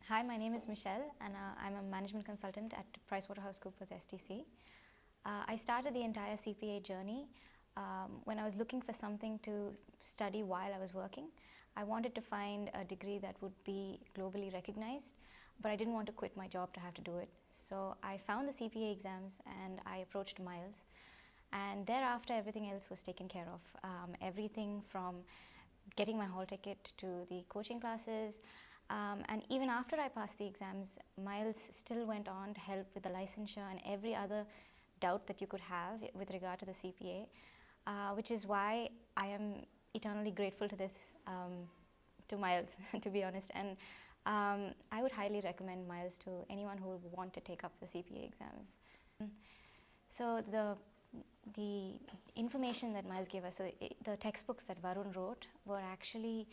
Hi, my name is Michelle, and I'm a management consultant at PricewaterhouseCoopers STC. I started the entire CPA journey when I was looking for something to study while I was working. I wanted to find a degree that would be globally recognized, but I didn't want to quit my job to have to do it. So I found the CPA exams and I approached Miles. And thereafter, everything else was taken care of. Everything from getting my hall ticket to the coaching classes. And even after I passed the exams, Miles still went on to help with the licensure and every other doubt that you could have with regard to the CPA, which is why I am eternally grateful to this, to Miles, to be honest. And I would highly recommend Miles to anyone who would want to take up the CPA exams. So the information that Miles gave us, so the textbooks that Varun wrote were actually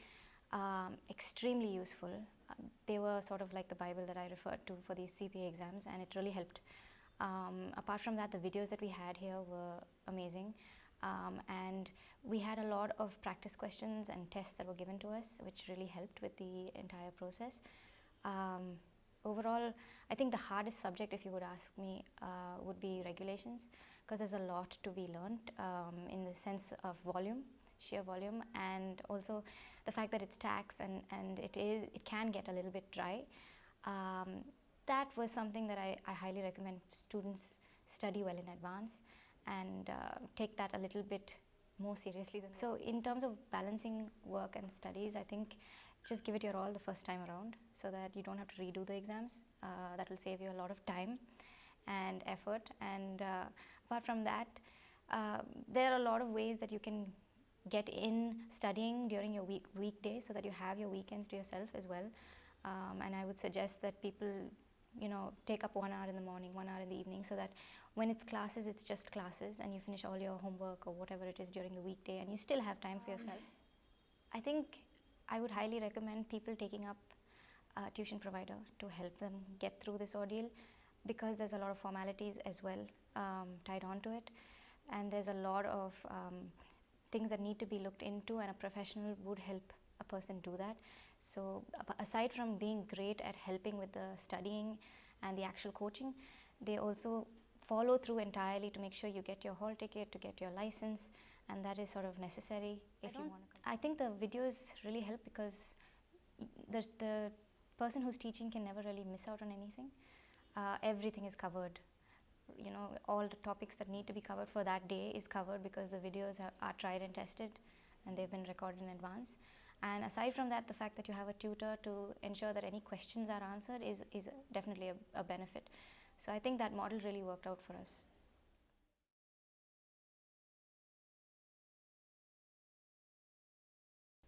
extremely useful. They were sort of like the Bible that I referred to for these CPA exams, and it really helped. Apart from that, the videos that we had here were amazing, and we had a lot of practice questions and tests that were given to us, which really helped with the entire process. Overall, I think the hardest subject, if you would ask me, would be regulations, because there's a lot to be learned in the sense of volume, sheer volume, and also the fact that it's tax and it can get a little bit dry. That was something that I highly recommend students study well in advance and take that a little bit more seriously. So in terms of balancing work and studies, I think just give it your all the first time around so that you don't have to redo the exams. That will save you a lot of time and effort. And apart from that, there are a lot of ways that you can get in studying during your weekdays so that you have your weekends to yourself as well. And I would suggest that people take up 1 hour in the morning, 1 hour in the evening, so that when it's classes, it's just classes and you finish all your homework or whatever it is during the weekday and you still have time for yourself. I think I would highly recommend people taking up a tuition provider to help them get through this ordeal, because there's a lot of formalities as well tied on to it, and there's a lot of things that need to be looked into, and a professional would help a person do that. So aside from being great at helping with the studying and the actual coaching, they also follow through entirely to make sure you get your hall ticket, to get your license, and that is sort of necessary if you want to. I think the videos really help because the person who's teaching can never really miss out on anything. Everything is covered. All the topics that need to be covered for that day is covered because the videos are tried and tested and they've been recorded in advance. And aside from that, the fact that you have a tutor to ensure that any questions are answered is definitely a benefit. So I think that model really worked out for us.